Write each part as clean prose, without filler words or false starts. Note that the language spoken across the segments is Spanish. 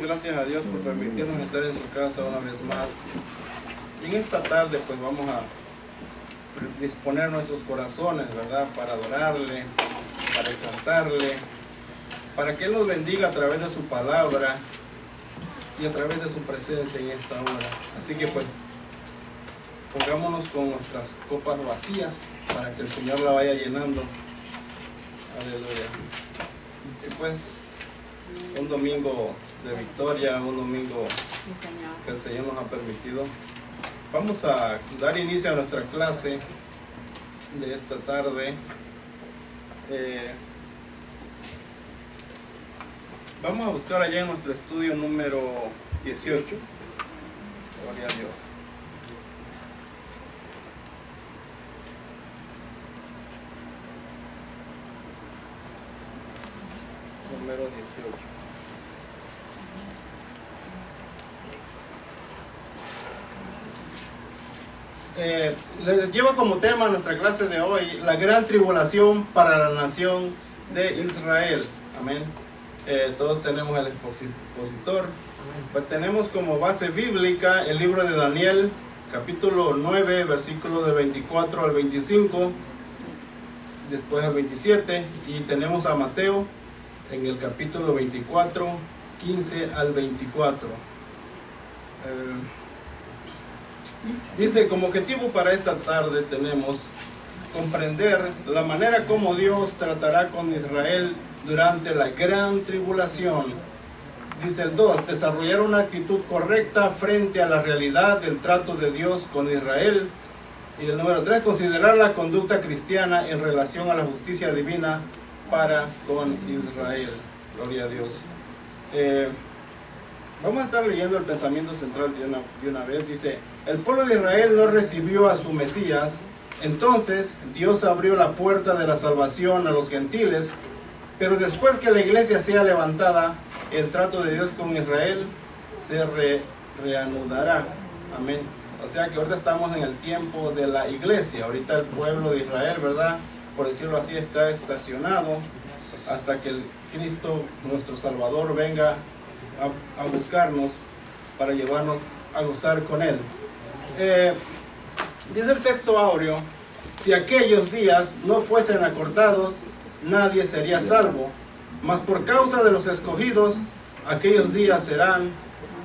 gracias a Dios por permitirnos estar en su casa una vez más. Y en esta tarde pues vamos a disponer nuestros corazones, ¿verdad? Para adorarle, para exaltarle, para que Él nos bendiga a través de su palabra y a través de su presencia en esta hora. Así que pues pongámonos con nuestras copas vacías para que el Señor la vaya llenando. Aleluya. Y pues un domingo de victoria, un domingo que el Señor nos ha permitido. Vamos a dar inicio a nuestra clase de esta tarde. Vamos a buscar allá en nuestro estudio número 18. Gloria a Dios. Número 18. Lleva como tema nuestra clase de hoy la gran tribulación para la nación de Israel. Amén. Todos tenemos el expositor. Pues tenemos como base bíblica el libro de Daniel, capítulo 9, versículo de 24 al 25, después al 27, y tenemos a Mateo en el capítulo 24, 15 al 24. Dice, como objetivo para esta tarde tenemos comprender la manera como Dios tratará con Israel durante la gran tribulación. Dice el 2, desarrollar una actitud correcta frente a la realidad del trato de Dios con Israel. Y el número 3, considerar la conducta cristiana en relación a la justicia divina para con Israel. Gloria a Dios. Vamos a estar leyendo el pensamiento central de una vez. Dice, el pueblo de Israel no recibió a su Mesías, entonces Dios abrió la puerta de la salvación a los gentiles, pero después que la iglesia sea levantada, el trato de Dios con Israel se reanudará. Amén. O sea que ahorita estamos en el tiempo de la iglesia. Ahorita el pueblo de Israel, ¿verdad? Por decirlo así, está estacionado hasta que el Cristo, nuestro Salvador, venga a buscarnos para llevarnos a gozar con Él. Dice el texto áureo, si aquellos días no fuesen acortados, nadie sería salvo, mas por causa de los escogidos, aquellos días serán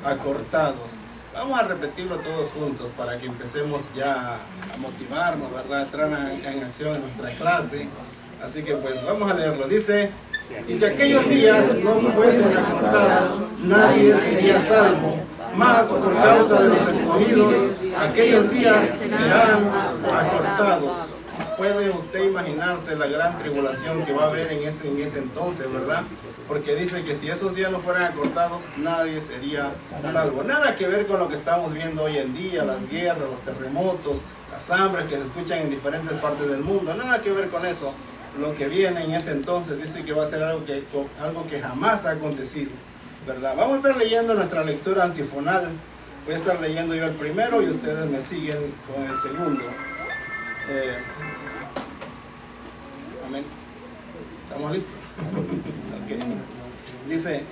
acortados. Vamos a repetirlo todos juntos para que empecemos ya a motivarnos, ¿verdad? A entrar en acción en nuestra clase. Así que pues vamos a leerlo. Dice, y si aquellos días no fuesen acortados, nadie sería salvo, mas por causa de los escogidos, aquellos días serán acortados. Puede usted imaginarse la gran tribulación que va a haber en ese entonces, ¿verdad? Porque dice que si esos días no fueran acortados, nadie sería salvo. Nada que ver con lo que estamos viendo hoy en día, las guerras, los terremotos, las hambres que se escuchan en diferentes partes del mundo. Nada que ver con eso. Lo que viene en ese entonces dice que va a ser algo que jamás ha acontecido, ¿verdad? Vamos a estar leyendo nuestra lectura antifonal. Voy a estar leyendo yo el primero y ustedes me siguen con el segundo. Amén. ¿Estamos listos? Okay. Dice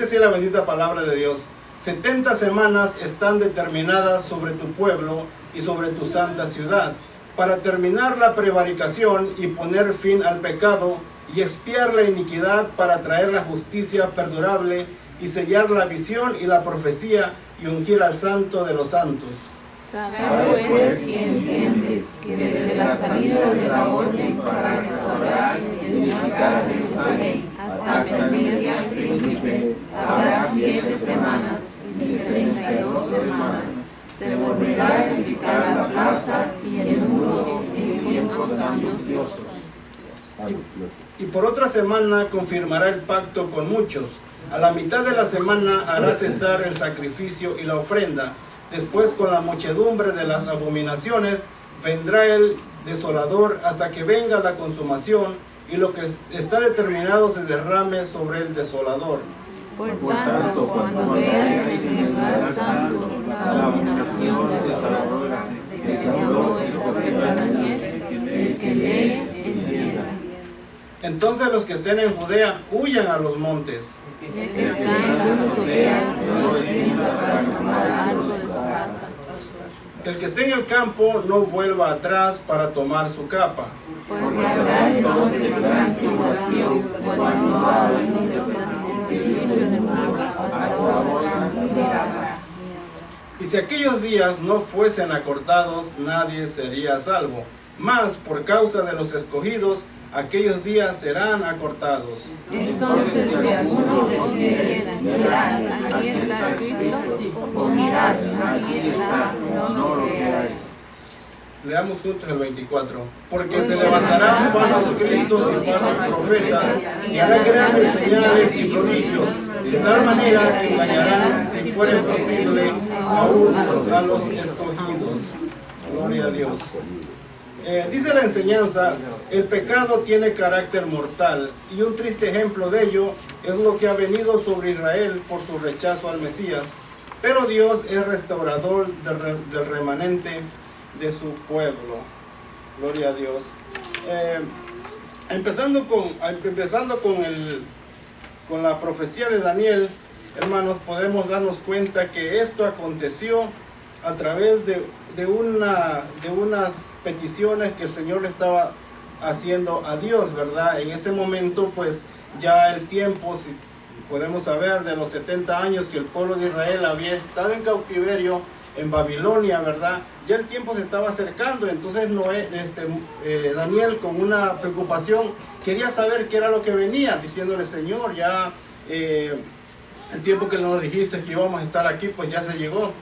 así la bendita palabra de Dios. 70 semanas están determinadas sobre tu pueblo y sobre tu santa ciudad, para terminar la prevaricación y poner fin al pecado y expiar la iniquidad, para traer la justicia perdurable y sellar la visión y la profecía y ungir al santo de los santos. Sabe pues y entiende que desde la salida de la orden para restaurar y edificar a Jerusalén hasta el día del príncipe habrá 7 semanas y 62 semanas. Se volverá a edificar la plaza y el muro en tiempos angustiosos. Y por otra semana confirmará el pacto con muchos. A la mitad de la semana hará cesar el sacrificio y la ofrenda. Después, con la muchedumbre de las abominaciones, vendrá el desolador hasta que venga la consumación y lo que está determinado se derrame sobre el desolador. Por tanto, cuando veas en el lugar santo la abominación desoladora de que habló el profeta Daniel, el que lee entienda. Entonces los que estén en Judea huyan a los montes. El que está en la azotea no descienda para tomar algo de su casa. El que esté en el campo no vuelva atrás para tomar su capa. Porque habrá entonces gran tribulación cuando no ha venido el principio del mundo hasta ahora y verá. Y si aquellos días no fuesen acortados, nadie sería salvo. Mas por causa de los escogidos, aquellos días serán acortados. Entonces si alguno os dijera, mirad, aquí está Cristo, o mirad, aquí está, no lo creáis. Leamos juntos el 24. Porque se levantarán falsos cristos y falsos profetas, y harán grandes señales y prodigios, de tal manera que engañarán, si fuera posible, aún a los escogidos. Gloria a Dios. Dice la enseñanza, el pecado tiene carácter mortal, y un triste ejemplo de ello es lo que ha venido sobre Israel por su rechazo al Mesías. Pero Dios es restaurador del remanente de su pueblo. Gloria a Dios. Empezando con la profecía de Daniel, hermanos, podemos darnos cuenta que esto aconteció a través de unas peticiones que el Señor le estaba haciendo a Dios, ¿verdad? En ese momento, pues ya el tiempo, si podemos saber, de los 70 años que el pueblo de Israel había estado en cautiverio en Babilonia, ¿verdad? Ya el tiempo se estaba acercando. Entonces Daniel, con una preocupación, quería saber qué era lo que venía, diciéndole: Señor, ya el tiempo que nos dijiste que íbamos a estar aquí, pues ya se llegó.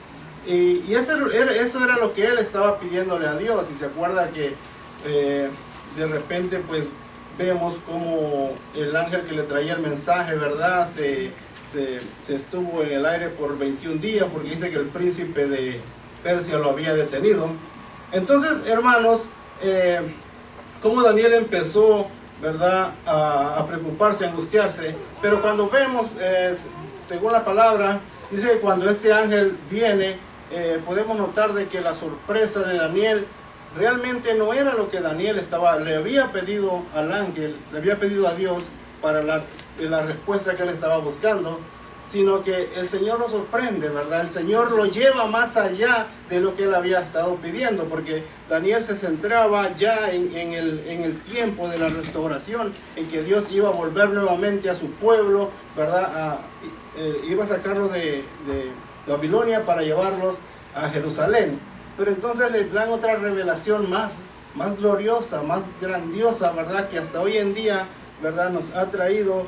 Y eso era lo que él estaba pidiéndole a Dios. Y se acuerda que de repente pues vemos como el ángel que le traía el mensaje, ¿verdad? Se estuvo en el aire por 21 días, porque dice que el príncipe de Persia lo había detenido. Entonces, hermanos, como Daniel empezó, ¿verdad?, a preocuparse, a angustiarse. Pero cuando vemos, según la palabra, dice que cuando este ángel viene, podemos notar de que la sorpresa de Daniel realmente no era lo que Daniel le había pedido al ángel, le había pedido a Dios para la respuesta que él estaba buscando, sino que el Señor lo sorprende, ¿verdad? El Señor lo lleva más allá de lo que él había estado pidiendo, porque Daniel se centraba ya en el tiempo de la restauración, en que Dios iba a volver nuevamente a su pueblo, ¿verdad? Iba a sacarlos de Babilonia para llevarlos a Jerusalén. Pero entonces le dan otra revelación más gloriosa, más grandiosa, ¿verdad? Que hasta hoy en día, ¿verdad?, nos ha traído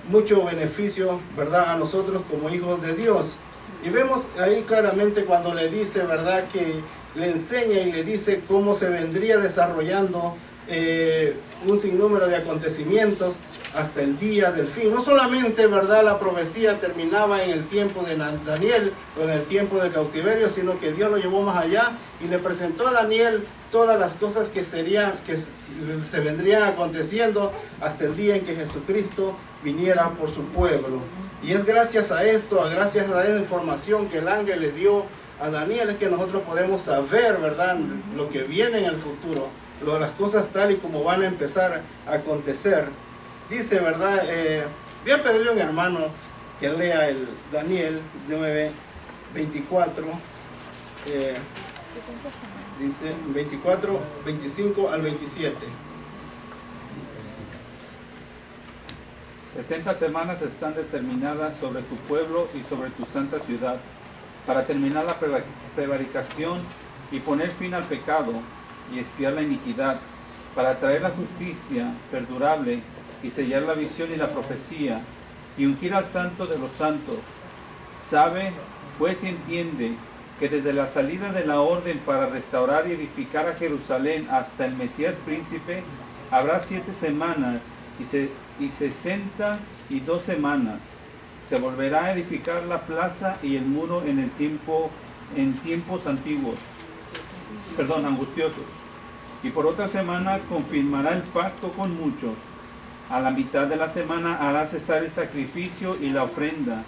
mucho beneficio, ¿verdad?, a nosotros como hijos de Dios. Y vemos ahí claramente cuando le dice, ¿verdad?, que le enseña y le dice cómo se vendría desarrollando un sinnúmero de acontecimientos hasta el día del fin. No solamente, ¿verdad?, la profecía terminaba en el tiempo de Daniel o en el tiempo del cautiverio, sino que Dios lo llevó más allá y le presentó a Daniel todas las cosas que se vendrían aconteciendo hasta el día en que Jesucristo viniera por su pueblo. Y es gracias a esto, gracias a esa información que el ángel le dio a Daniel, es que nosotros podemos saber, ¿verdad?, lo que viene en el futuro, las cosas tal y como van a empezar a acontecer. Dice, ¿verdad? Voy a pedirle a un hermano que lea el Daniel 9:24. Dice 24, 25 al 27. 70 semanas están determinadas sobre tu pueblo y sobre tu santa ciudad, para terminar la prevaricación y poner fin al pecado y expiar la iniquidad, para traer la justicia perdurable y sellar la visión y la profecía, y ungir al santo de los santos. Sabe, pues, y entiende que desde la salida de la orden para restaurar y edificar a Jerusalén hasta el Mesías príncipe, habrá 7 semanas y 62 semanas. Se volverá a edificar la plaza y el muro en tiempos antiguos, angustiosos. Y por otra semana confirmará el pacto con muchos. A la mitad de la semana hará cesar el sacrificio y la ofrenda.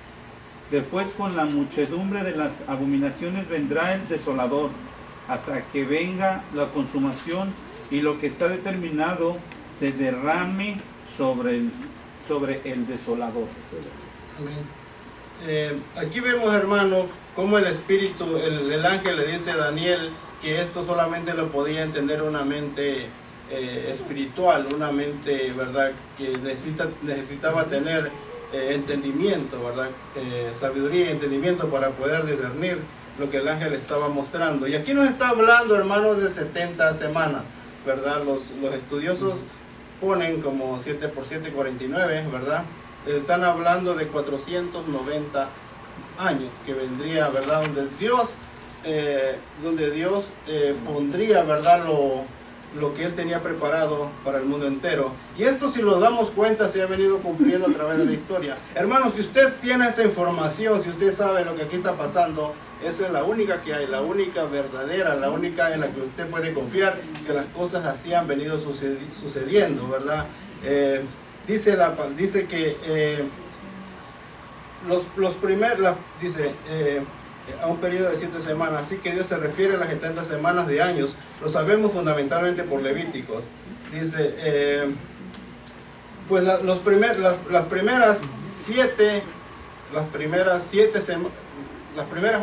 Después, con la muchedumbre de las abominaciones vendrá el desolador, hasta que venga la consumación y lo que está determinado se derrame sobre el desolador. Amén. Aquí vemos, hermano, cómo el Espíritu, el ángel le dice a Daniel que esto solamente lo podía entender una mente espiritual, una mente, ¿verdad?, que necesitaba tener entendimiento, ¿verdad?, sabiduría y entendimiento para poder discernir lo que el ángel estaba mostrando. Y aquí nos está hablando, hermanos, de 70 semanas, ¿verdad? Los estudiosos ponen como 7 por 7, 49, ¿verdad? Están hablando de 490 años que vendría, ¿verdad? Donde Dios pondría, ¿verdad?, lo que Él tenía preparado para el mundo entero. Y esto, si lo damos cuenta, se ha venido cumpliendo a través de la historia. Hermanos, si usted tiene esta información, si usted sabe lo que aquí está pasando, eso es la única que hay, la única verdadera, la única en la que usted puede confiar, que las cosas así han venido sucediendo, ¿verdad? Dice que a un periodo de 7 semanas, así que Dios se refiere a las 70 semanas de años. Lo sabemos fundamentalmente por Levíticos. Dice, pues las primeras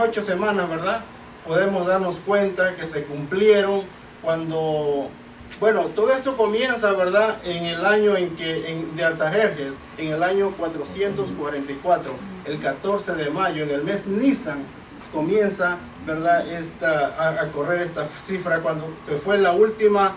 8 semanas, ¿verdad?, podemos darnos cuenta que se cumplieron cuando, bueno, todo esto comienza, ¿verdad?, en el año de Artajerjes, en el año 444, el 14 de mayo, en el mes Nisan, comienza, ¿verdad?, a correr esta cifra, que fue la última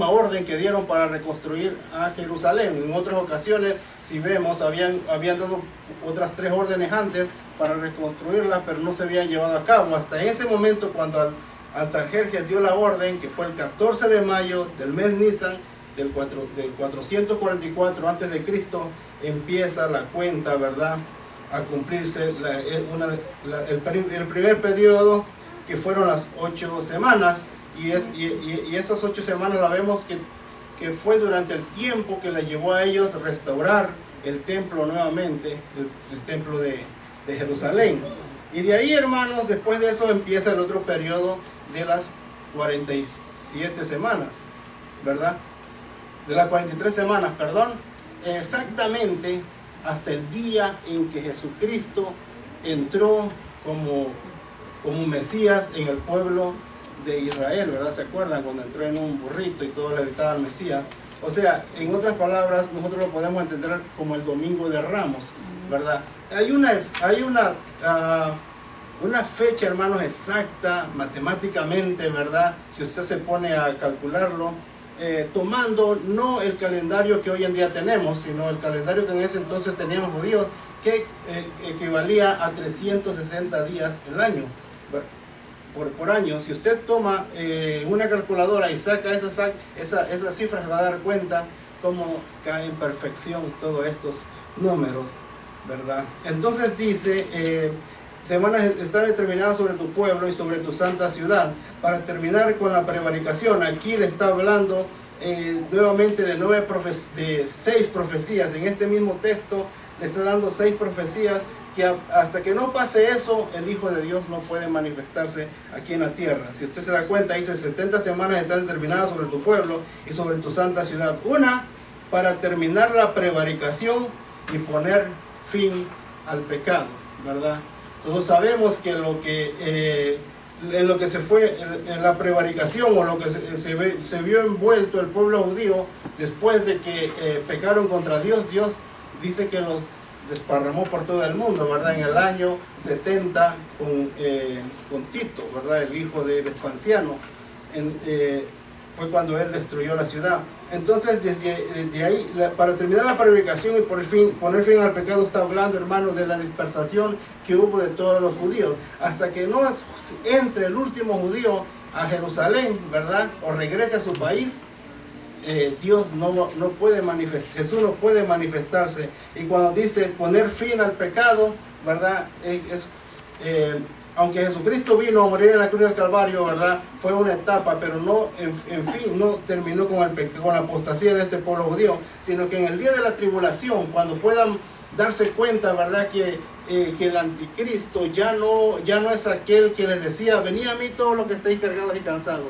orden que dieron para reconstruir a Jerusalén. En otras ocasiones, si vemos, habían dado otras 3 órdenes antes para reconstruirla, pero no se habían llevado a cabo. Hasta ese momento, cuando Artajerjes dio la orden, que fue el 14 de mayo del mes Nisan, del 444 a.C., empieza la cuenta, ¿verdad?, a cumplirse el primer periodo, que fueron las 8 semanas, y esas 8 semanas la vemos que fue durante el tiempo que le llevó a ellos restaurar el templo nuevamente, el templo de Jerusalén. Y de ahí, hermanos, después de eso empieza el otro periodo de las 47 semanas, ¿verdad? De las 43 semanas, perdón, exactamente hasta el día en que Jesucristo entró como Mesías en el pueblo de Israel, ¿verdad? ¿Se acuerdan? Cuando entró en un burrito y todos le gritaban Mesías. O sea, en otras palabras, nosotros lo podemos entender como el Domingo de Ramos, ¿verdad? Hay una fecha, hermanos, exacta, matemáticamente, ¿verdad? Si usted se pone a calcularlo, tomando no el calendario que hoy en día tenemos, sino el calendario que en ese entonces tenían los judíos, que equivalía a 360 días el año, por año. Si usted toma una calculadora y saca esas cifras, va a dar cuenta cómo cae en perfección todos estos números, ¿verdad? Entonces dice, semanas están determinadas sobre tu pueblo y sobre tu santa ciudad. Para terminar con la prevaricación, aquí le está hablando nuevamente de 6 profecías. En este mismo texto le está dando 6 profecías que hasta que no pase eso, el Hijo de Dios no puede manifestarse aquí en la tierra. Si usted se da cuenta, dice 70 semanas están determinadas sobre tu pueblo y sobre tu santa ciudad. Una, para terminar la prevaricación y poner fin al pecado, ¿verdad? Todos sabemos que en lo que se fue en la prevaricación, o lo que se vio envuelto el pueblo judío después de que pecaron contra Dios, Dios dice que los desparramó por todo el mundo, ¿verdad? En el año 70 con Tito, ¿verdad?, el hijo de Vespasiano, fue cuando él destruyó la ciudad. Entonces, desde ahí, para terminar la prevaricación y poner fin al pecado, está hablando, hermano, de la dispersación que hubo de todos los judíos, hasta que no entre el último judío a Jerusalén, ¿verdad?, o regrese a su país. Dios no puede manifestarse, Jesús no puede manifestarse. Y cuando dice poner fin al pecado, ¿verdad?, aunque Jesucristo vino a morir en la cruz del Calvario, ¿verdad?, fue una etapa, pero no, en fin, no terminó con la apostasía de este pueblo judío, sino que en el día de la tribulación, cuando puedan darse cuenta, ¿verdad?, que el anticristo ya no es aquel que les decía, venid a mí todos los que estéis cargados y cansados,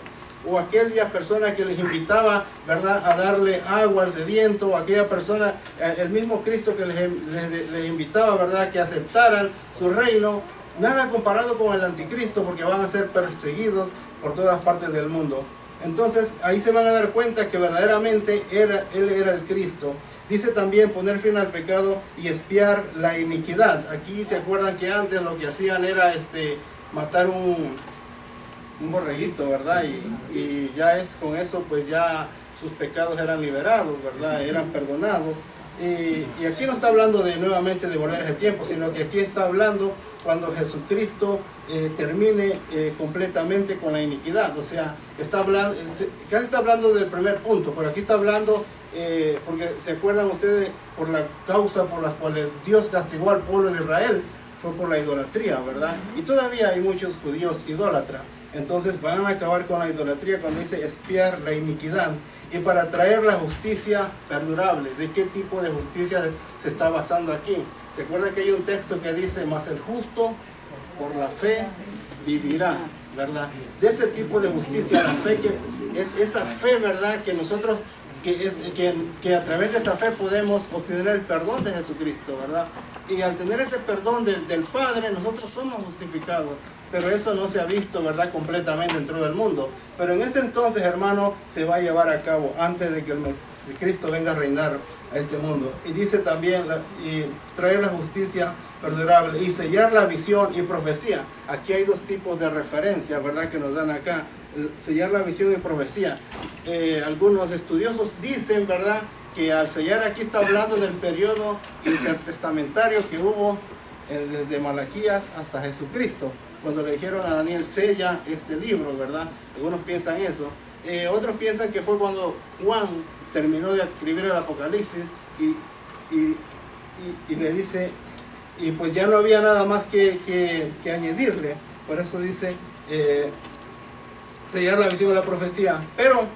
o aquella persona que les invitaba, ¿verdad?, a darle agua al sediento, o aquella persona, el mismo Cristo que les invitaba, ¿verdad?, que aceptaran su reino. Nada comparado con el anticristo, porque van a ser perseguidos por todas partes del mundo. Entonces ahí se van a dar cuenta que verdaderamente Él era el Cristo. Dice también poner fin al pecado y expiar la iniquidad. Aquí se acuerdan que antes lo que hacían era matar un borreguito, ¿verdad? Y ya con eso pues ya sus pecados eran liberados, ¿verdad? Eran perdonados. Y aquí no está hablando nuevamente de volver a ese tiempo, sino que aquí está hablando cuando Jesucristo termine completamente con la iniquidad. O sea, casi está hablando del primer punto, pero aquí está hablando, porque se acuerdan ustedes, por la causa por las cuales Dios castigó al pueblo de Israel, fue por la idolatría, ¿verdad? Y todavía hay muchos judíos idólatras. Entonces van a acabar con la idolatría cuando dice expiar la iniquidad, y para traer la justicia perdurable. ¿De qué tipo de justicia se está basando aquí? ¿Se acuerdan que hay un texto que dice, mas el justo por la fe vivirá, ¿verdad? De ese tipo de justicia, la fe, que es esa fe, ¿verdad?, que nosotros, que a través de esa fe podemos obtener el perdón de Jesucristo, ¿verdad? Y al tener ese perdón del Padre, nosotros somos justificados. Pero eso no se ha visto, ¿verdad?, completamente en todo el mundo. Pero en ese entonces, hermano, se va a llevar a cabo antes de que Cristo venga a reinar a este mundo. Y dice también, y traer la justicia perdurable y sellar la visión y profecía. Aquí hay dos tipos de referencia, ¿verdad?, que nos dan acá. Sellar la visión y profecía. Algunos estudiosos dicen, ¿verdad?, que al sellar aquí está hablando del periodo intertestamentario que hubo desde Malaquías hasta Jesucristo, cuando le dijeron a Daniel, sella este libro, ¿verdad? Algunos piensan eso. Otros piensan que fue cuando Juan terminó de escribir el Apocalipsis y le dice, y pues ya no había nada más que añadirle. Por eso dice, sellar la visión de la profecía. Pero,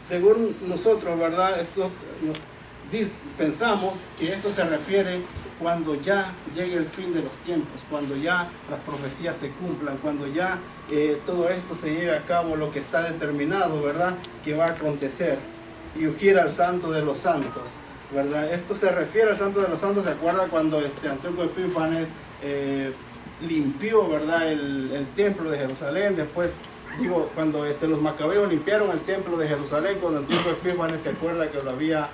según nosotros, ¿verdad?, pensamos que eso se refiere cuando ya llegue el fin de los tiempos, cuando ya las profecías se cumplan, cuando ya todo esto se lleve a cabo, lo que está determinado, ¿verdad?, que va a acontecer. Y ungir al Santo de los Santos, ¿verdad? Esto se refiere al Santo de los Santos. ¿Se acuerda cuando Antíoco Epífanes limpió, ¿verdad?, el templo de Jerusalén? Después, cuando los macabeos limpiaron el templo de Jerusalén, cuando Antíoco Epífanes se acuerda que lo había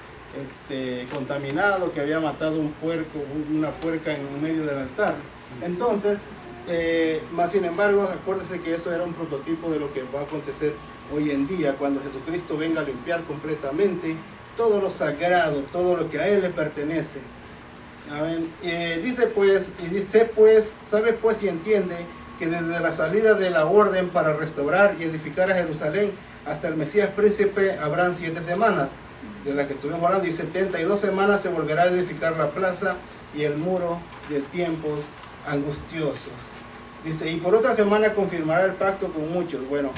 contaminado, que había matado una puerca en medio del altar. Entonces, más sin embargo, acuérdese que eso era un prototipo de lo que va a acontecer hoy en día, cuando Jesucristo venga a limpiar completamente todo lo sagrado, todo lo que a Él le pertenece. Amén. Sabe pues y entiende que desde la salida de la orden para restaurar y edificar a Jerusalén hasta el Mesías príncipe habrán 7 semanas, de la que estuvimos hablando, y 72 semanas se volverá a edificar la plaza y el muro de tiempos angustiosos. Dice, y por otra semana confirmará el pacto con muchos. Bueno,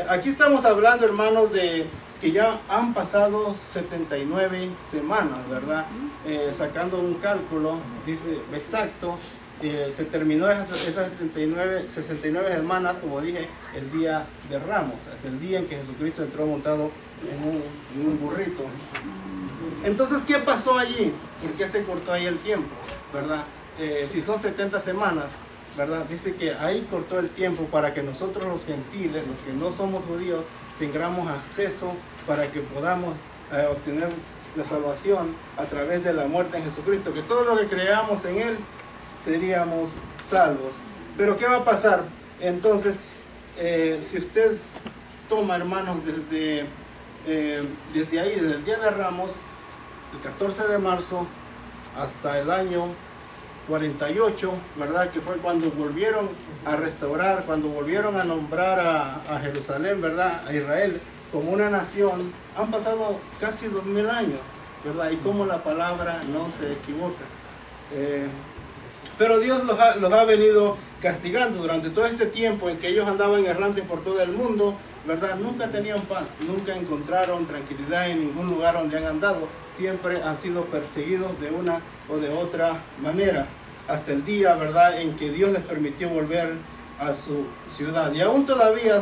aquí estamos hablando, hermanos, de que ya han pasado 79 semanas, ¿verdad? Sacando un cálculo, dice exacto, se terminó esas 69 semanas, como dije, el día de Ramos, es el día en que Jesucristo entró montado en un burrito. Entonces, ¿qué pasó allí? ¿Por qué se cortó ahí el tiempo, verdad? Si son 70 semanas, ¿verdad? Dice que ahí cortó el tiempo para que nosotros los gentiles, los que no somos judíos, tengamos acceso para que podamos obtener la salvación a través de la muerte en Jesucristo, que todo lo que creamos en Él seríamos salvos. Pero ¿qué va a pasar? Entonces, si usted toma, hermanos, desde ahí, desde el día de Ramos, el 14 de marzo, hasta el año 48, ¿verdad?, que fue cuando volvieron a restaurar, cuando volvieron a nombrar a Jerusalén, ¿verdad?, a Israel como una nación, han pasado casi 2000 años, ¿verdad? Y como la palabra no se equivoca. Pero Dios los ha venido castigando durante todo este tiempo en que ellos andaban errantes por todo el mundo, ¿verdad? Nunca tenían paz, nunca encontraron tranquilidad en ningún lugar donde han andado. Siempre han sido perseguidos de una o de otra manera, hasta el día, ¿verdad?, en que Dios les permitió volver a su ciudad. Y aún todavía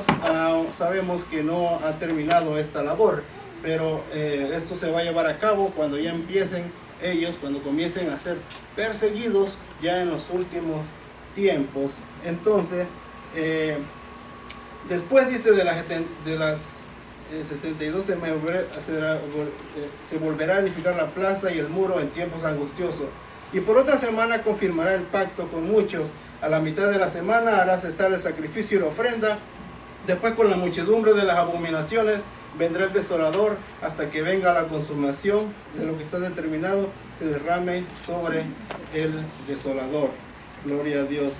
sabemos que no ha terminado esta labor, pero esto se va a llevar a cabo cuando ya empiecen ellos, cuando comiencen a ser perseguidos ya en los últimos tiempos. Entonces, después dice de las 62 se volverá a edificar la plaza y el muro en tiempos angustiosos. Y por otra semana confirmará el pacto con muchos. A la mitad de la semana hará cesar el sacrificio y la ofrenda. Después, con la muchedumbre de las abominaciones, vendrá el desolador hasta que venga la consumación de lo que está determinado, se derrame sobre el desolador. Gloria a Dios.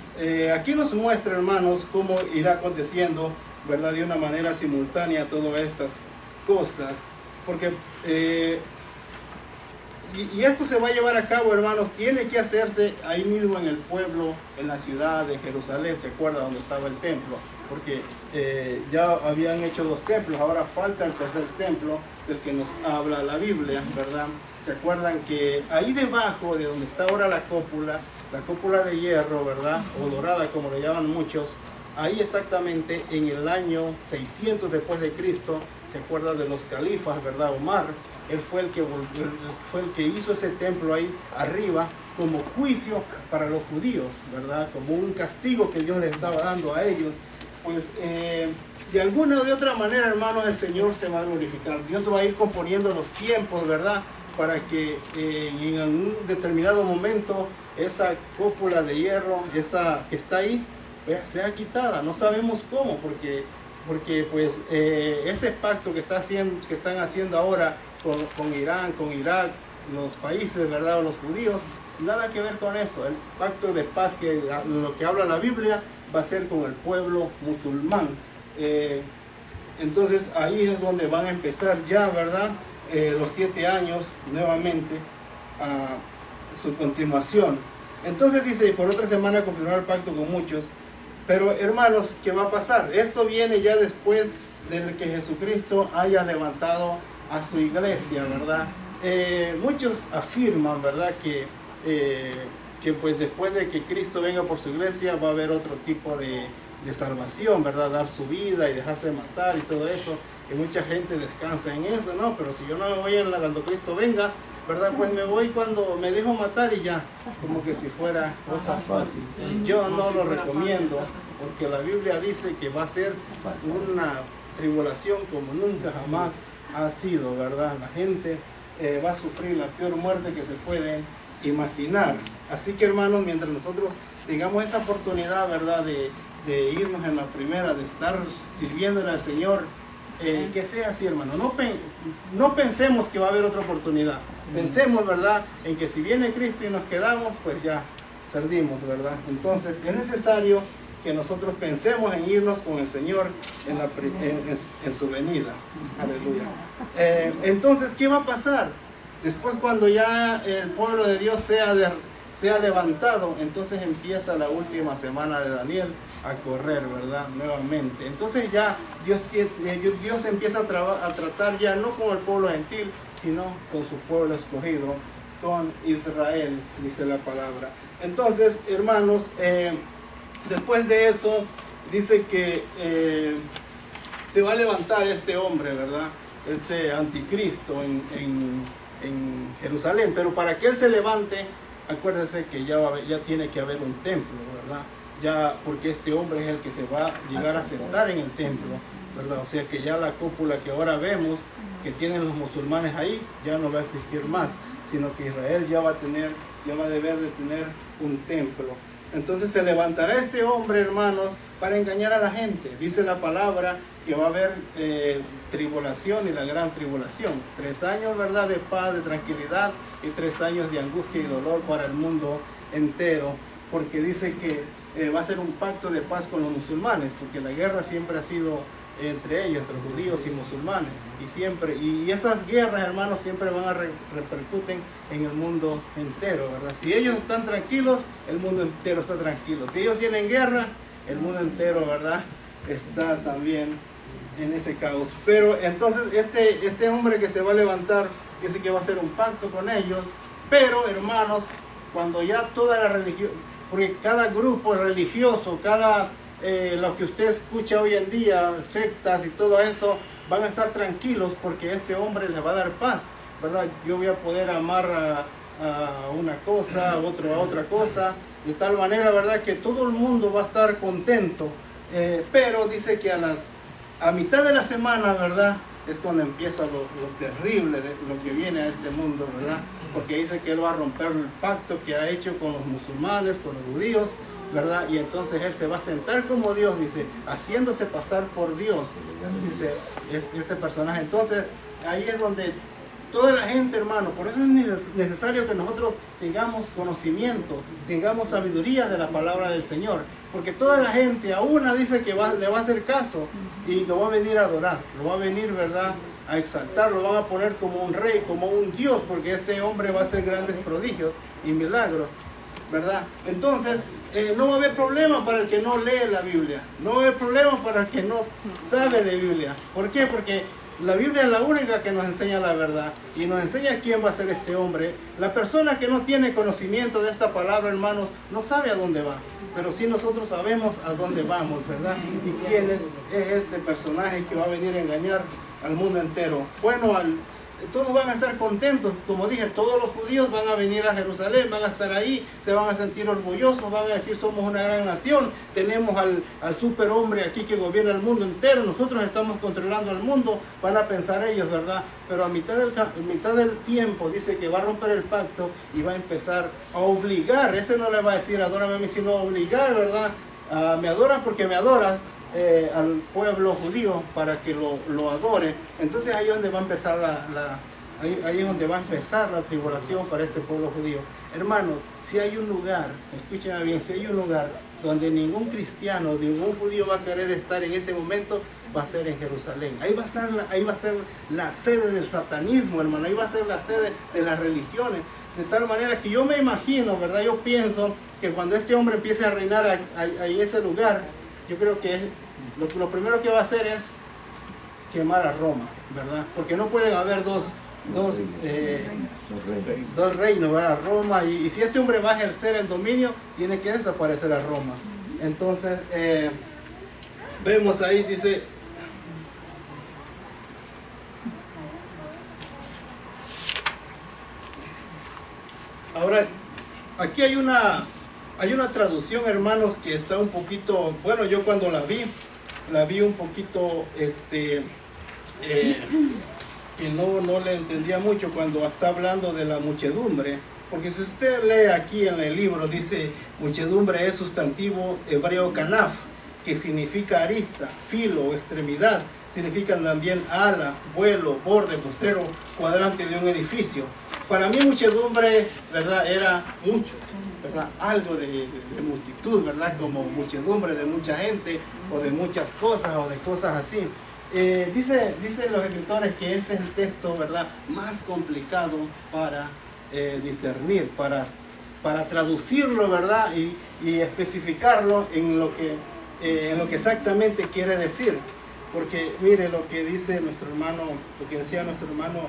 Aquí nos muestra, hermanos, cómo irá aconteciendo, ¿verdad?, de una manera simultánea todas estas cosas. Porque y esto se va a llevar a cabo, hermanos, tiene que hacerse ahí mismo en el pueblo, en la ciudad de Jerusalén. ¿Se acuerda donde estaba el templo? Porque ya habían hecho 2 templos, ahora falta el tercer templo del que nos habla la Biblia, ¿verdad? ¿Se acuerdan que ahí debajo de donde está ahora la cúpula de hierro, ¿verdad?, o dorada como le llaman muchos, ahí exactamente en el año 600 después de Cristo, ¿se acuerda de los califas, verdad? Omar, él fue el que hizo ese templo ahí arriba como juicio para los judíos, ¿verdad? Como un castigo que Dios les estaba dando a ellos. Pues de alguna o de otra manera, hermanos, el Señor se va a glorificar. Dios va a ir componiendo los tiempos, ¿verdad?, para que en un determinado momento esa cúpula de hierro, esa que está ahí, pues, sea quitada. No sabemos cómo, porque pues ese pacto que están haciendo ahora con Irán, con Irak, los países, ¿verdad?, o los judíos, nada que ver con eso. El pacto de paz que lo que habla la Biblia va a ser con el pueblo musulmán. Entonces ahí es donde van a empezar ya, ¿verdad?, los 7 años nuevamente a su continuación. Entonces dice, por otra semana confirmar el pacto con muchos. Pero, hermanos, ¿qué va a pasar? Esto viene ya después de que Jesucristo haya levantado a su iglesia, ¿verdad? Muchos afirman, ¿verdad?, que pues después de que Cristo venga por su iglesia va a haber otro tipo de salvación, ¿verdad? Dar su vida y dejarse matar y todo eso. Y mucha gente descansa en eso, ¿no? Pero si yo no me voy cuando Cristo venga, ¿verdad?, pues me voy cuando me dejo matar y ya, como que si fuera cosa fácil. Yo no lo recomiendo, porque la Biblia dice que va a ser una tribulación como nunca jamás ha sido, ¿verdad? La gente va a sufrir la peor muerte que se puede imaginar. Así que, hermanos, mientras nosotros tengamos esa oportunidad, ¿verdad?, de irnos en la primera, de estar sirviéndole al Señor, que sea así, hermano. No pensemos que va a haber otra oportunidad. Pensemos, ¿verdad?, en que si viene Cristo y nos quedamos, pues ya perdimos, ¿verdad? Entonces es necesario que nosotros pensemos en irnos con el Señor en su venida. Aleluya. Entonces, ¿qué va a pasar? Después, cuando ya el pueblo de Dios sea levantado, entonces empieza la última semana de Daniel a correr, ¿verdad?, nuevamente. Entonces ya Dios empieza a tratar ya no con el pueblo gentil, sino con su pueblo escogido, con Israel, dice la palabra. Entonces, hermanos, después de eso, dice que se va a levantar este hombre, ¿verdad?, este anticristo en Jerusalén. Pero para que él se levante, acuérdense que ya tiene que haber un templo, ¿verdad? Ya, porque este hombre es el que se va a llegar a sentar en el templo, ¿verdad? O sea que ya la cúpula que ahora vemos que tienen los musulmanes ahí ya no va a existir más, sino que Israel ya va a deber de tener un templo. Entonces se levantará este hombre, hermanos, para engañar a la gente. Dice la palabra que va a haber tribulación y la gran tribulación. 3 años, ¿verdad?, de paz, de tranquilidad, y 3 años de angustia y dolor para el mundo entero. Porque dice que va a ser un pacto de paz con los musulmanes, porque la guerra siempre ha sido entre ellos, entre judíos y musulmanes. Y esas guerras, hermanos, siempre van a repercuten en el mundo entero, ¿verdad? Si ellos están tranquilos, el mundo entero está tranquilo. Si ellos tienen guerra, el mundo entero, ¿verdad?, está también en ese caos. Pero entonces este hombre que se va a levantar dice que va a hacer un pacto con ellos. Pero, hermanos, cuando ya toda la religión, porque cada grupo religioso, cada lo que usted escucha hoy en día, sectas y todo eso, van a estar tranquilos porque este hombre les va a dar paz, ¿verdad? Yo voy a poder amar a una cosa, a otro a otra cosa, de tal manera, ¿verdad?, que todo el mundo va a estar contento. Pero dice que a mitad de la semana, ¿verdad?, es cuando empieza lo terrible de lo que viene a este mundo, ¿verdad? Porque dice que él va a romper el pacto que ha hecho con los musulmanes, con los judíos, ¿verdad? Y entonces él se va a sentar como Dios, dice, haciéndose pasar por Dios, dice este personaje. Entonces ahí es donde toda la gente, hermano, por eso es necesario que nosotros tengamos conocimiento, tengamos sabiduría de la palabra del Señor, porque toda la gente a una dice que le va a hacer caso y lo va a venir a adorar, lo va a venir, ¿verdad?, a exaltar, lo van a poner como un rey, como un Dios, porque este hombre va a hacer grandes prodigios y milagros, ¿verdad? Entonces, no va a haber problema para el que no lee la Biblia, no va a haber problema para el que no sabe de Biblia. ¿Por qué? Porque la Biblia es la única que nos enseña la verdad y nos enseña quién va a ser este hombre. La persona que no tiene conocimiento de esta palabra, hermanos, no sabe a dónde va, pero sí nosotros sabemos a dónde vamos, ¿verdad? Y quién es este personaje que va a venir a engañar al mundo entero. Bueno, todos van a estar contentos, como dije, todos los judíos van a venir a Jerusalén, van a estar ahí, se van a sentir orgullosos, van a decir somos una gran nación, tenemos al superhombre aquí que gobierna el mundo entero, nosotros estamos controlando al mundo, van a pensar ellos, ¿verdad? Pero a mitad del tiempo dice que va a romper el pacto y va a empezar a obligar, ese no le va a decir adórame a mí, sino obligar, ¿verdad? Me adoras porque me adoras, al pueblo judío para que lo adore. Entonces ahí es donde va a empezar ahí es donde va a empezar la tribulación para este pueblo judío. Hermanos, si hay un lugar, escúchenme bien, si hay un lugar donde ningún cristiano, ningún judío va a querer estar en ese momento, va a ser en Jerusalén. Ahí va a ser la sede del satanismo, hermano, ahí va a ser la sede de las religiones. De tal manera que yo me imagino, ¿verdad? Yo pienso que cuando este hombre empiece a reinar en ese lugar, yo creo que lo primero que va a hacer es quemar a Roma, ¿verdad? Porque no pueden haber dos reinos, ¿verdad? Roma, y si este hombre va a ejercer el dominio, tiene que desaparecer a Roma. Entonces, vemos ahí, dice, ahora, aquí hay una traducción, hermanos, que está un poquito, bueno, yo cuando la vi un poquito, que no le entendía mucho cuando está hablando de la muchedumbre, porque si usted lee aquí en el libro, dice, muchedumbre es sustantivo hebreo kanaf, que significa arista, filo o extremidad, significan también ala, vuelo, borde, costero, cuadrante de un edificio. Para mí muchedumbre, ¿verdad?, era mucho, ¿verdad?, algo de multitud, ¿verdad?, como muchedumbre de mucha gente o de muchas cosas o de cosas así. Dicen los escritores que este es el texto, ¿verdad?, más complicado para discernir, para traducirlo, ¿verdad?, y especificarlo en lo que exactamente quiere decir. Porque mire lo que dice nuestro hermano, lo que decía nuestro hermano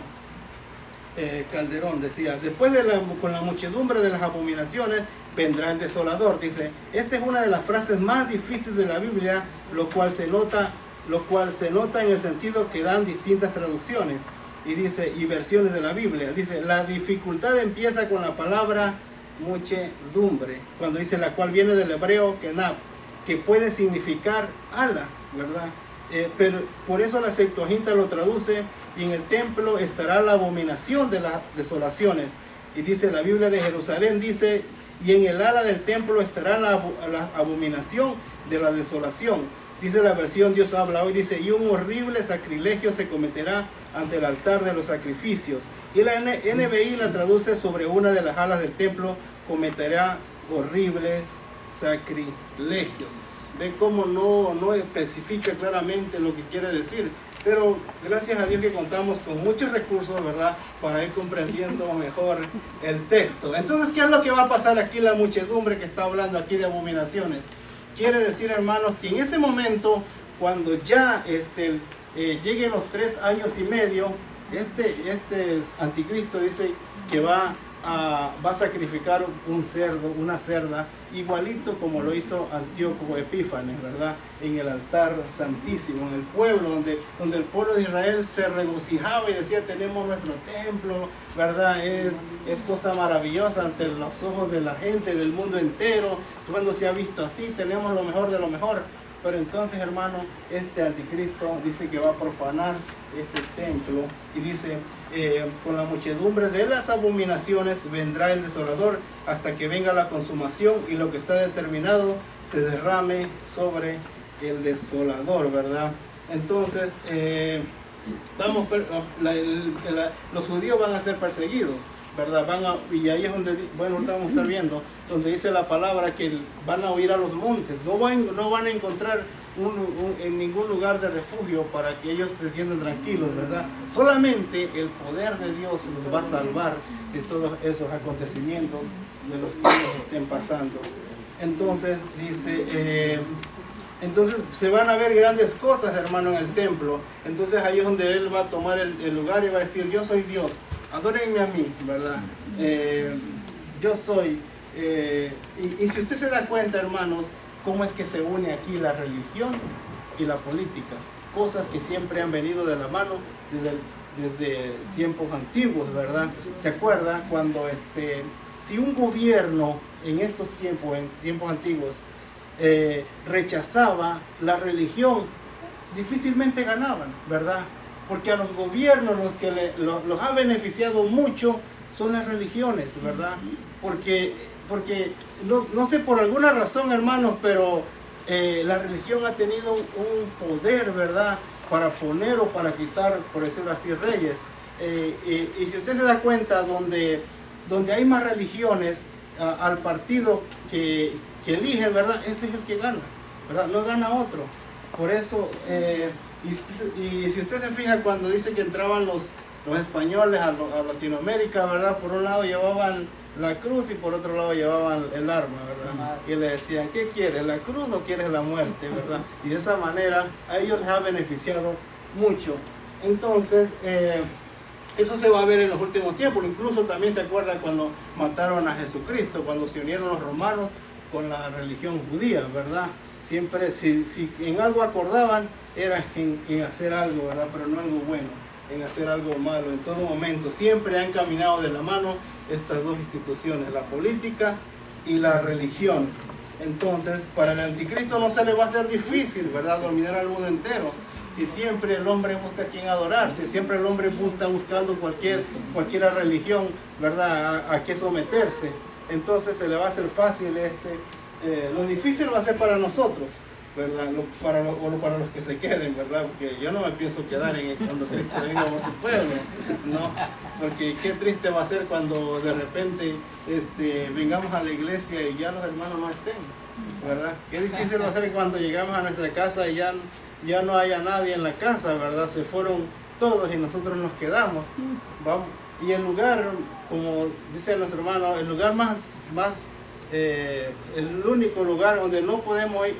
Calderón, decía, después con la muchedumbre de las abominaciones vendrá el desolador. Dice, esta es una de las frases más difíciles de la Biblia, lo cual se nota en el sentido que dan distintas traducciones y dice, y versiones de la Biblia. Dice, la dificultad empieza con la palabra muchedumbre, cuando dice la cual viene del hebreo kenab, que puede significar ala, ¿verdad? Pero por eso la Septuaginta lo traduce, y en el templo estará la abominación de las desolaciones. Y dice la Biblia de Jerusalén, dice, y en el ala del templo estará la abominación de la desolación. Dice la versión Dios habla hoy, dice, y un horrible sacrilegio se cometerá ante el altar de los sacrificios. Y la NBI la traduce, sobre una de las alas del templo cometerá horribles sacrilegios. Ve cómo no especifica claramente lo que quiere decir, pero gracias a Dios que contamos con muchos recursos, ¿verdad?, para ir comprendiendo mejor el texto. Entonces, ¿qué es lo que va a pasar aquí? La muchedumbre que está hablando aquí de abominaciones. Quiere decir, hermanos, que en ese momento, cuando ya lleguen los 3 años y medio, este anticristo dice que va va a sacrificar un cerdo, una cerda, igualito como lo hizo Antíoco Epífanes, ¿verdad? En el altar santísimo, en el pueblo, donde el pueblo de Israel se regocijaba y decía, tenemos nuestro templo, ¿verdad? Es cosa maravillosa ante los ojos de la gente del mundo entero, cuando se ha visto así, tenemos lo mejor de lo mejor. Pero entonces, hermano, este anticristo dice que va a profanar ese templo y dice, con la muchedumbre de las abominaciones vendrá el desolador hasta que venga la consumación y lo que está determinado se derrame sobre el desolador, ¿verdad? Entonces, los judíos van a ser perseguidos, ¿verdad? Y ahí es donde, bueno, ahorita vamos a estar viendo, donde dice la palabra que van a huir a los montes, no van a encontrar en ningún lugar de refugio para que ellos se sientan tranquilos, ¿verdad? Solamente el poder de Dios los va a salvar de todos esos acontecimientos de los que ellos estén pasando. Entonces dice, entonces se van a ver grandes cosas, hermano, en el templo. Entonces ahí es donde él va a tomar el lugar y va a decir, yo soy Dios, adórenme a mí, ¿verdad? Yo soy. Y si usted se da cuenta, hermanos, cómo es que se une aquí la religión y la política, cosas que siempre han venido de la mano desde tiempos antiguos, ¿verdad? ¿Se acuerda cuando si un gobierno en estos tiempos, en tiempos antiguos, rechazaba la religión, difícilmente ganaban, ¿verdad? Porque a los gobiernos los ha beneficiado mucho son las religiones, ¿verdad? Porque no sé por alguna razón, hermanos, pero la religión ha tenido un poder, ¿verdad? Para poner o para quitar, por decirlo así, reyes. Y si usted se da cuenta, donde hay más religiones, al partido que eligen, ¿verdad? Ese es el que gana, ¿verdad? No gana otro. Por eso, y si usted se fija, cuando dice que entraban los españoles a Latinoamérica, ¿verdad? Por un lado llevaban la cruz y por otro lado llevaban el arma, ¿verdad? Y le decían, ¿qué quieres? ¿La cruz o quieres la muerte, verdad? Y de esa manera a ellos les ha beneficiado mucho. Entonces, eso se va a ver en los últimos tiempos. Incluso también se acuerda cuando mataron a Jesucristo, cuando se unieron los romanos con la religión judía, ¿verdad? Siempre, si en algo acordaban, era en hacer algo, ¿verdad? Pero no algo bueno, en hacer algo malo. En todo momento siempre han caminado de la mano estas dos instituciones, la política y la religión. Entonces, para el anticristo no se le va a hacer difícil, ¿verdad?, dominar al mundo entero. Si siempre el hombre busca a quien adorar, si siempre el hombre está buscando cualquier religión, ¿verdad?, a qué someterse, entonces se le va a hacer fácil lo difícil va a ser para nosotros, ¿verdad? Para los que se queden, ¿verdad? Porque yo no me pienso quedar cuando Cristo venga a su pueblo, ¿no? Porque qué triste va a ser cuando de repente vengamos a la iglesia y ya los hermanos no estén, ¿verdad? Qué difícil va a ser cuando llegamos a nuestra casa y ya no haya nadie en la casa, ¿verdad? Se fueron todos y nosotros nos quedamos. Vamos. Y el lugar, como dice nuestro hermano, el lugar el único lugar donde no podemos ir,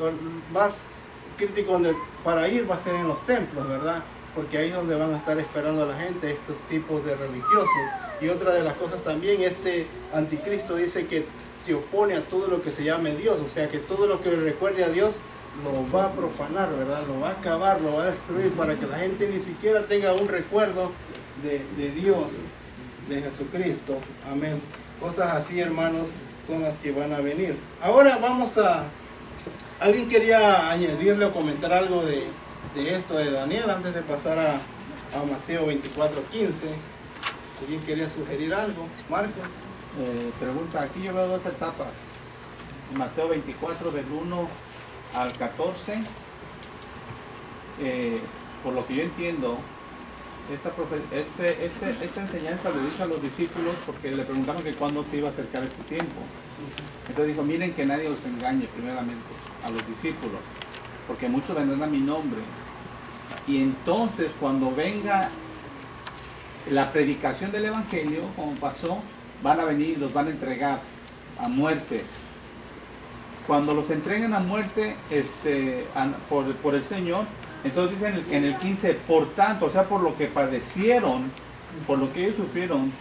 más crítico para ir va a ser en los templos, ¿verdad? Porque ahí es donde van a estar esperando a la gente estos tipos de religiosos. Y otra de las cosas también, anticristo dice que se opone a todo lo que se llame Dios, o sea que todo lo que le recuerde a Dios lo va a profanar, ¿verdad? Lo va a acabar, lo va a destruir, para que la gente ni siquiera tenga un recuerdo de Dios, de Jesucristo. Amén. Cosas así, hermanos, son las que van a venir. Ahora ¿alguien quería añadirle o comentar algo de esto de Daniel antes de pasar a Mateo 24:15? ¿Alguien quería sugerir algo? Marcos. Pregunta, aquí yo veo dos etapas. Mateo 24 del 1 al 14. Por lo que yo entiendo, esta enseñanza lo dice a los discípulos porque le preguntaron que cuándo se iba a acercar este tiempo. Entonces dijo, miren que nadie os engañe primeramente a los discípulos, porque muchos vendrán a mi nombre. Y entonces cuando venga la predicación del evangelio, como pasó, van a venir y los van a entregar a muerte. Cuando los entreguen a muerte por el Señor, entonces dicen en el 15, por tanto, o sea, por lo que padecieron, por lo que ellos sufrieron,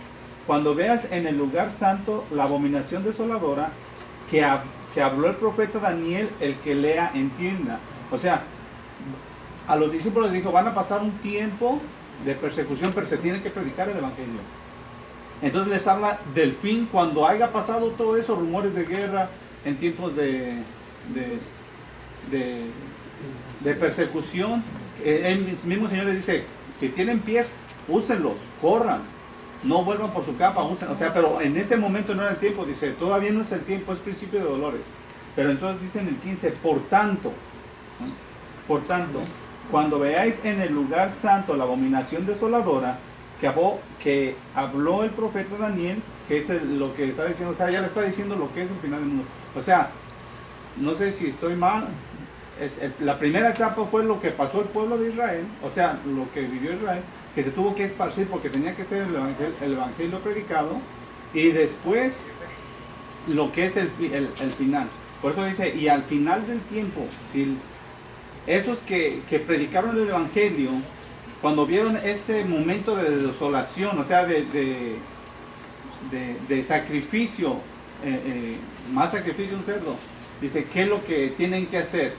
cuando veas en el lugar santo la abominación desoladora que habló el profeta Daniel, el que lea entienda. O sea, a los discípulos les dijo, van a pasar un tiempo de persecución, pero se tiene que predicar el evangelio. Entonces les habla del fin, cuando haya pasado todo eso, rumores de guerra, en tiempos de persecución. El mismo Señor les dice, si tienen pies, úsenlos, corran, no vuelvan por su capa, usen. O sea, pero en ese momento no era el tiempo, dice, todavía no es el tiempo, es principio de dolores. Pero entonces dice en el 15, por tanto, cuando veáis en el lugar santo la abominación desoladora que habló el profeta Daniel, que es lo que está diciendo, o sea, ya le está diciendo lo que es el final del mundo. O sea, no sé si estoy mal, la primera etapa fue lo que pasó el pueblo de Israel, o sea, lo que vivió Israel, que se tuvo que esparcir porque tenía que ser el evangelio predicado, y después lo que es el final. Por eso dice, y al final del tiempo, si esos que predicaron el evangelio, cuando vieron ese momento de desolación, o sea, de sacrificio, más sacrificio un cerdo, dice, ¿qué es lo que tienen que hacer?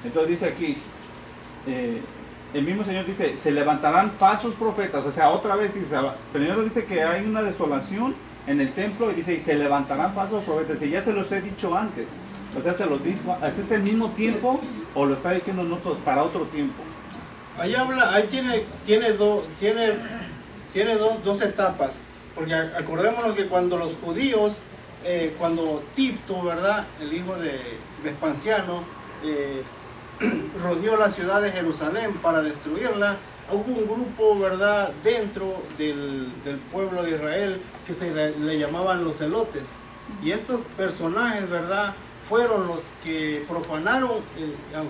Entonces dice aquí, el mismo Señor dice, se levantarán falsos profetas. O sea, otra vez dice, primero dice que hay una desolación en el templo, y dice, y se levantarán falsos profetas. Y ya se los he dicho antes. O sea, se los dijo, ¿es el mismo tiempo o lo está diciendo para otro tiempo? Ahí habla, ahí tiene dos etapas. Porque acordémonos que cuando los judíos, cuando Tito, ¿verdad?, el hijo de Vespasiano, rodeó la ciudad de Jerusalén para destruirla, hubo un grupo, ¿verdad?, dentro del pueblo de Israel que le llamaban los celotes. Y estos personajes, ¿verdad?, fueron los que profanaron,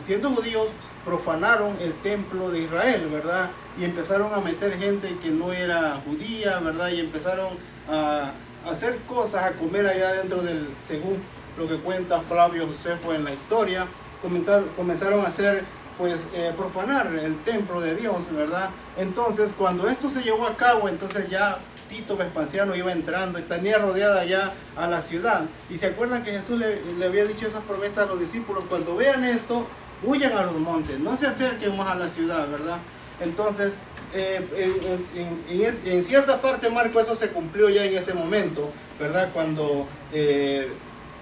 siendo judíos, profanaron el templo de Israel, ¿verdad? Y empezaron a meter gente que no era judía, ¿verdad? Y empezaron a hacer cosas, a comer allá dentro del, según lo que cuenta Flavio Josefo en la historia, comenzaron a hacer, pues, profanar el templo de Dios, ¿verdad? Entonces, cuando esto se llevó a cabo, entonces ya Tito Vespasiano iba entrando y tenía rodeada ya a la ciudad. Y se acuerdan que Jesús le había dicho esas promesas a los discípulos: cuando vean esto, huyan a los montes, no se acerquen más a la ciudad, ¿verdad? Entonces, en cierta parte, Marco, eso se cumplió ya en ese momento, ¿verdad? Cuando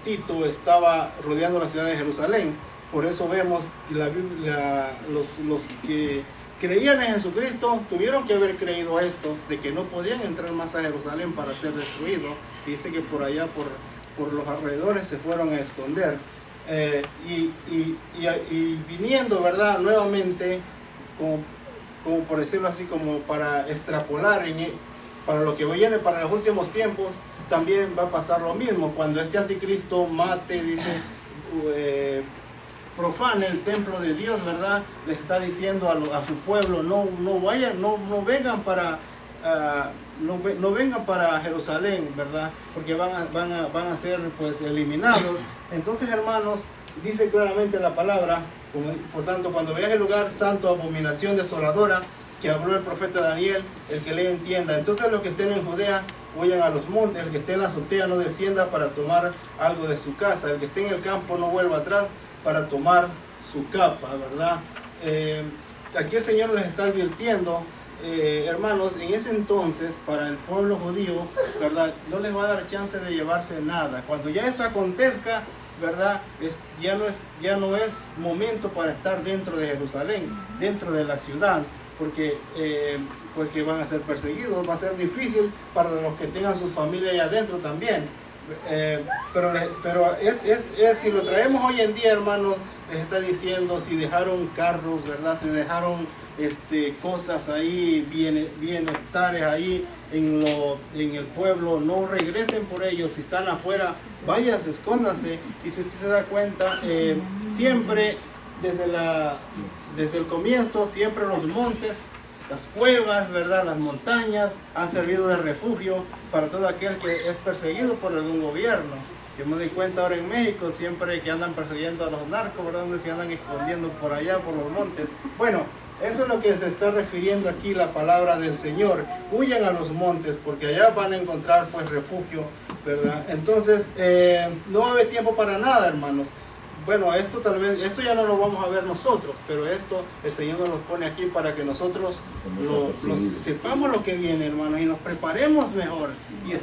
Tito estaba rodeando la ciudad de Jerusalén. Por eso vemos que los que creían en Jesucristo tuvieron que haber creído esto, de que no podían entrar más a Jerusalén para ser destruidos. Dice que por allá, por los alrededores, se fueron a esconder. Y viniendo, ¿verdad?, nuevamente, como por decirlo así, como para extrapolar para lo que viene para los últimos tiempos, también va a pasar lo mismo. Cuando este anticristo mate, dice, profane el templo de Dios, ¿verdad? Les está diciendo a su pueblo, no vayan, no vengan para no vengan para Jerusalén, ¿verdad? Porque van a ser, pues, eliminados. Entonces, hermanos, dice claramente la palabra, por tanto, cuando veas el lugar santo, abominación desoladora, que habló el profeta Daniel, el que le entienda. Entonces, los que estén en Judea, huyan a los montes; el que esté en la azotea no descienda para tomar algo de su casa; el que esté en el campo no vuelva atrás para tomar su capa, ¿verdad? Aquí el Señor les está advirtiendo, hermanos, en ese entonces, para el pueblo judío, ¿verdad?, no les va a dar chance de llevarse nada. Cuando ya esto acontezca, ¿verdad?, ya no es momento para estar dentro de Jerusalén, dentro de la ciudad, porque van a ser perseguidos. Va a ser difícil para los que tengan sus familias allá adentro también. Pero si lo traemos hoy en día, hermanos, les está diciendo, si dejaron carros, ¿verdad?, si dejaron cosas ahí, bienestares ahí en el pueblo, no regresen por ellos. Si están afuera, váyanse, escóndanse. Y si usted se da cuenta, siempre desde el comienzo, siempre los montes, las cuevas, ¿verdad?, las montañas han servido de refugio para todo aquel que es perseguido por algún gobierno. Yo me doy cuenta ahora en México, siempre que andan persiguiendo a los narcos, ¿verdad?, donde se andan escondiendo por allá, por los montes. Bueno, Eso es lo que se está refiriendo aquí la palabra del Señor. Huyan a los montes porque allá van a encontrar pues refugio, ¿verdad? Entonces no va a haber tiempo para nada, hermanos. Bueno, esto ya no lo vamos a ver nosotros, pero esto el Señor nos lo pone aquí para que nosotros sepamos lo que viene, hermanos, y nos preparemos mejor y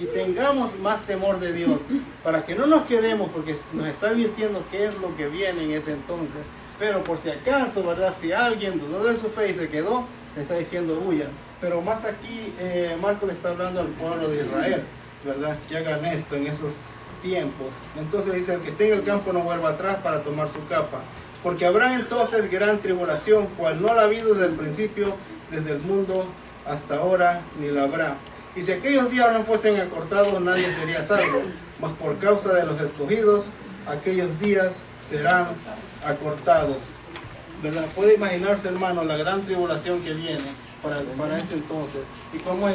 tengamos más temor de Dios, para que no nos quedemos, porque nos está advirtiendo qué es lo que viene en ese entonces. Pero por si acaso, ¿verdad? Si alguien dudó de su fe y se quedó, le está diciendo huyan. Pero más aquí, Marcos le está hablando al pueblo de Israel, ¿verdad? Que hagan esto en esos tiempos. Entonces dice, el que esté en el campo no vuelva atrás para tomar su capa, porque habrá entonces gran tribulación, cual no la ha habido desde el principio, desde el mundo hasta ahora, ni la habrá. Y si aquellos días no fuesen acortados, nadie sería salvo, mas por causa de los escogidos, aquellos días serán acortados, ¿verdad? Puede imaginarse, hermano, la gran tribulación que viene para ese entonces. Y como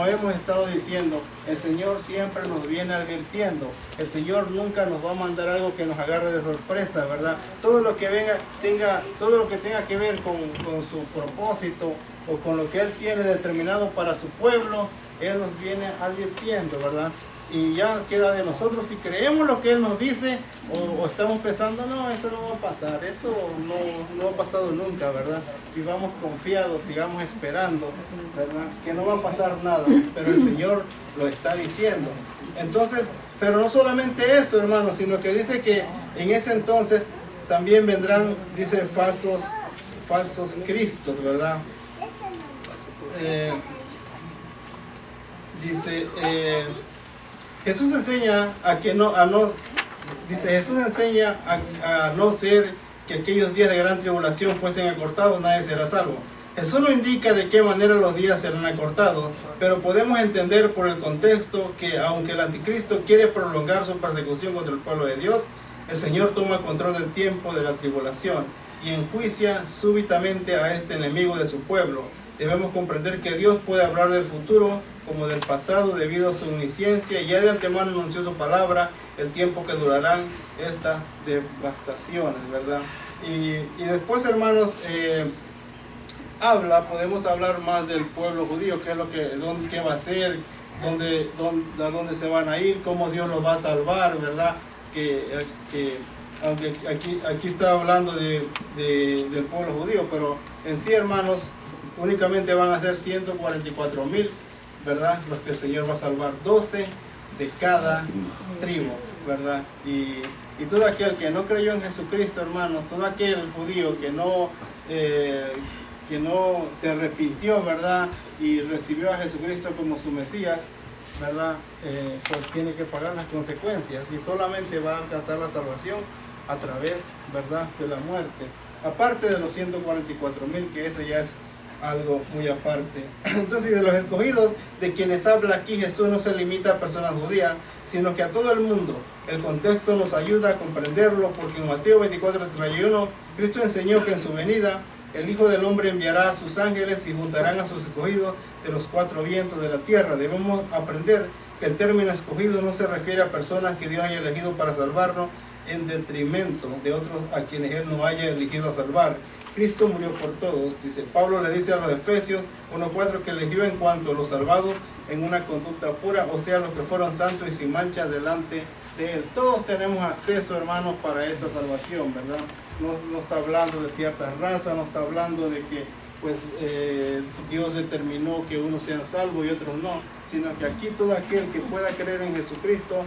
hemos estado diciendo, el Señor siempre nos viene advirtiendo. El Señor nunca nos va a mandar algo que nos agarre de sorpresa, ¿verdad? Todo lo que tenga que ver con su propósito o con lo que Él tiene determinado para su pueblo, Él nos viene advirtiendo, ¿verdad? Y ya queda de nosotros si creemos lo que Él nos dice o estamos pensando, no, eso no va a pasar, eso no ha pasado nunca, ¿verdad? Y vamos confiados, sigamos esperando, ¿verdad? Que no va a pasar nada, pero el Señor lo está diciendo. Entonces, pero no solamente eso, hermanos, sino que dice que en ese entonces también vendrán, dice, falsos cristos, ¿verdad? Jesús enseña a no ser que aquellos días de gran tribulación fuesen acortados, nadie será salvo. Jesús no indica de qué manera los días serán acortados, pero podemos entender por el contexto que aunque el anticristo quiere prolongar su persecución contra el pueblo de Dios, el Señor toma control del tiempo de la tribulación y enjuicia súbitamente a este enemigo de su pueblo. Debemos comprender que Dios puede hablar del futuro como del pasado debido a su omnisciencia y ya de antemano anunció su palabra, el tiempo que durarán estas devastaciones, ¿verdad? Y después, hermanos, podemos hablar más del pueblo judío, qué es qué va a ser, a dónde se van a ir, cómo Dios los va a salvar, ¿verdad? Aunque aquí está hablando del pueblo judío, pero en sí, hermanos, únicamente van a ser 144,000, ¿verdad? Los que el Señor va a salvar, 12 de cada tribu, ¿verdad? Y todo aquel que no creyó en Jesucristo, hermanos, todo aquel judío que no se arrepintió, ¿verdad? Y recibió a Jesucristo como su Mesías, ¿verdad? Pues tiene que pagar las consecuencias y solamente va a alcanzar la salvación a través, ¿verdad?, de la muerte. Aparte de los 144,000, que eso ya es algo muy aparte. Entonces, de los escogidos, de quienes habla aquí Jesús, no se limita a personas judías, sino que a todo el mundo. El contexto nos ayuda a comprenderlo, porque en Mateo 24:31, Cristo enseñó que en su venida, el Hijo del Hombre enviará a sus ángeles y juntarán a sus escogidos de los cuatro vientos de la tierra. Debemos aprender que el término escogido no se refiere a personas que Dios haya elegido para salvarnos en detrimento de otros a quienes Él no haya elegido a salvar. Cristo murió por todos, dice Pablo, le dice a los Efesios 1:4 que eligió en cuanto a los salvados en una conducta pura, o sea, los que fueron santos y sin mancha delante de Él. Todos tenemos acceso, hermanos, para esta salvación, ¿verdad? No está hablando de ciertas razas, no está hablando de que pues Dios determinó que unos sean salvos y otros no, sino que aquí todo aquel que pueda creer en Jesucristo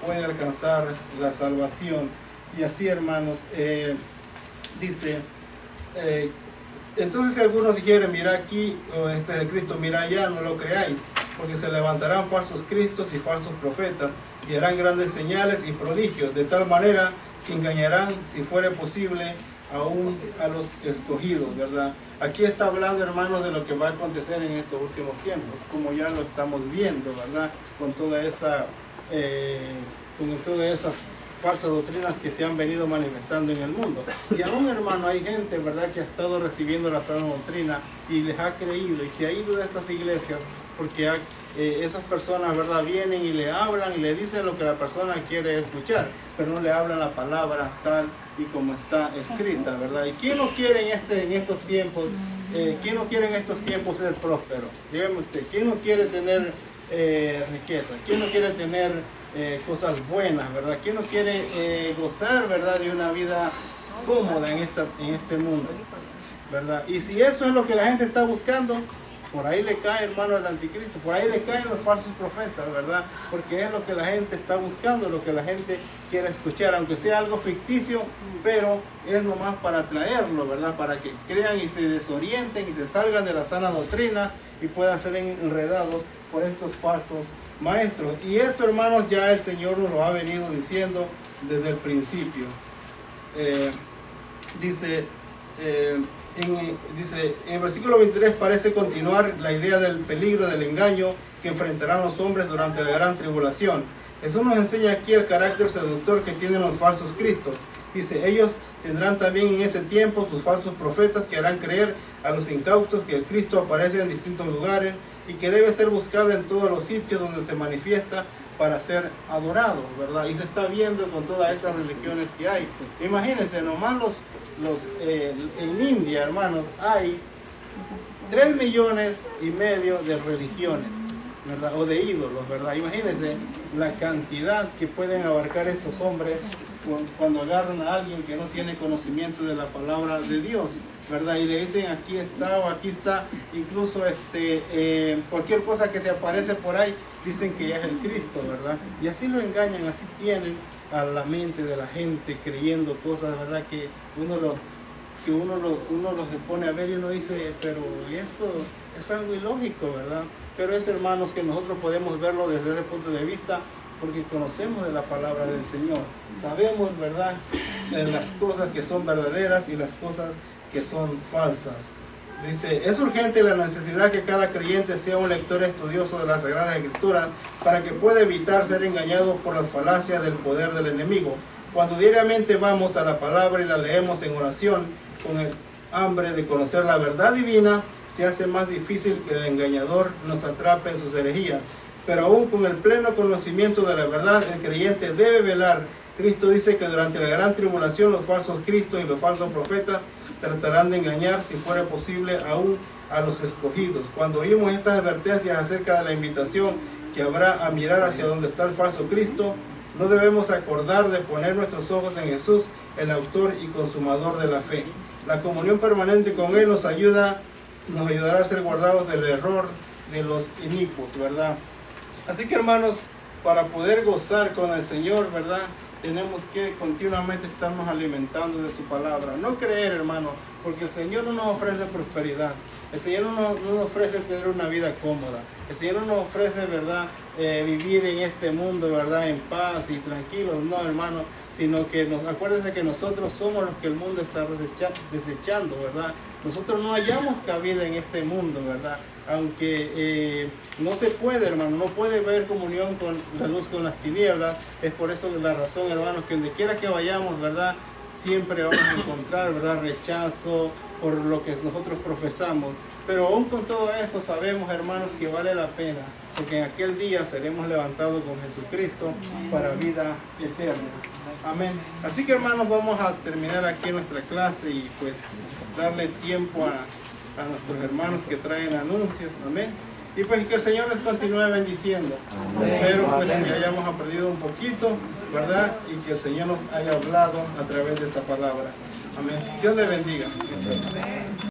puede alcanzar la salvación. Y así, hermanos, dice, entonces si algunos dijeren, mira aquí, o este es el Cristo, mira allá, no lo creáis, porque se levantarán falsos cristos y falsos profetas, y harán grandes señales y prodigios, de tal manera que engañarán, si fuere posible, aún a los escogidos, ¿verdad? Aquí está hablando, hermanos, de lo que va a acontecer en estos últimos tiempos, como ya lo estamos viendo, ¿verdad? Con todas esas falsas doctrinas que se han venido manifestando en el mundo. Y aún, hermano, hay gente, ¿verdad?, que ha estado recibiendo la sana doctrina y les ha creído y se ha ido de estas iglesias porque esas personas, ¿verdad?, vienen y le hablan y le dicen lo que la persona quiere escuchar, pero no le hablan la palabra tal y como está escrita, ¿verdad? ¿Y quién no quiere en estos tiempos, quién no quiere en estos tiempos ser próspero? Dígame usted, ¿quién no quiere tener riqueza? ¿Quién no quiere tener cosas buenas, ¿verdad? ¿Quién no quiere gozar, ¿verdad?, de una vida cómoda en este mundo, ¿verdad? Y si eso es lo que la gente está buscando, por ahí le cae, hermano, el anticristo, por ahí le caen los falsos profetas, ¿verdad? Porque es lo que la gente está buscando, lo que la gente quiere escuchar, aunque sea algo ficticio, pero es nomás para atraerlo, ¿verdad? Para que crean y se desorienten y se salgan de la sana doctrina y puedan ser enredados por estos falsos maestros. Y esto, hermanos, ya el Señor nos lo ha venido diciendo desde el principio. Dice en el versículo 23 parece continuar la idea del peligro del engaño que enfrentarán los hombres durante la gran tribulación. Jesús nos enseña aquí el carácter seductor que tienen los falsos cristos. Dice, ellos tendrán también en ese tiempo sus falsos profetas que harán creer a los incautos que el Cristo aparece en distintos lugares y que debe ser buscado en todos los sitios donde se manifiesta para ser adorado, ¿verdad? Y se está viendo con todas esas religiones que hay. Imagínense, nomás en India, hermanos, hay 3,5 millones de religiones, ¿verdad? O de ídolos, ¿verdad? Imagínense la cantidad que pueden abarcar estos hombres cuando agarran a alguien que no tiene conocimiento de la palabra de Dios, ¿verdad? Y le dicen aquí está o aquí está, incluso cualquier cosa que se aparece por ahí, dicen que ya es el Cristo, ¿verdad? Y así lo engañan, así tienen a la mente de la gente creyendo cosas, ¿verdad? Que uno los pone a ver y uno dice, pero esto es algo ilógico, ¿verdad? Pero es, hermanos, que nosotros podemos verlo desde ese punto de vista porque conocemos de la palabra del Señor. Sabemos, ¿verdad?, las cosas que son verdaderas y las cosas que son falsas. Dice, es urgente la necesidad que cada creyente sea un lector estudioso de las Sagradas Escrituras para que pueda evitar ser engañado por las falacias del poder del enemigo. Cuando diariamente vamos a la palabra y la leemos en oración con el hambre de conocer la verdad divina, se hace más difícil que el engañador nos atrape en sus herejías. Pero aún con el pleno conocimiento de la verdad, el creyente debe velar. Cristo dice que durante la gran tribulación los falsos cristos y los falsos profetas tratarán de engañar, si fuera posible, aún a los escogidos. Cuando oímos estas advertencias acerca de la invitación que habrá a mirar hacia donde está el falso Cristo, no debemos acordar de poner nuestros ojos en Jesús, el autor y consumador de la fe. La comunión permanente con Él nos ayudará a ser guardados del error de los inicuos, ¿verdad? Así que, hermanos, para poder gozar con el Señor, ¿verdad?, tenemos que continuamente estarnos alimentando de su palabra. No creer, hermano, porque el Señor no nos ofrece prosperidad. El Señor no nos ofrece tener una vida cómoda. El Señor no nos ofrece, ¿verdad?, vivir en este mundo, ¿verdad?, en paz y tranquilos. No, hermano, sino que acuérdense que nosotros somos los que el mundo está desechando, ¿verdad? Nosotros no hallamos cabida en este mundo, ¿verdad? Aunque no se puede, hermano, no puede haber comunión con la luz con las tinieblas. Es por eso la razón, hermanos, que donde quiera que vayamos, ¿verdad?, siempre vamos a encontrar, ¿verdad?, rechazo por lo que nosotros profesamos. Pero aún con todo eso sabemos, hermanos, que vale la pena, porque en aquel día seremos levantados con Jesucristo para vida eterna. Amén. Así que, hermanos, vamos a terminar aquí nuestra clase y pues darle tiempo a nuestros hermanos que traen anuncios. Amén. Y pues que el Señor les continúe bendiciendo. Espero pues que hayamos aprendido un poquito, ¿verdad? Y que el Señor nos haya hablado a través de esta palabra. Amén. Dios le bendiga.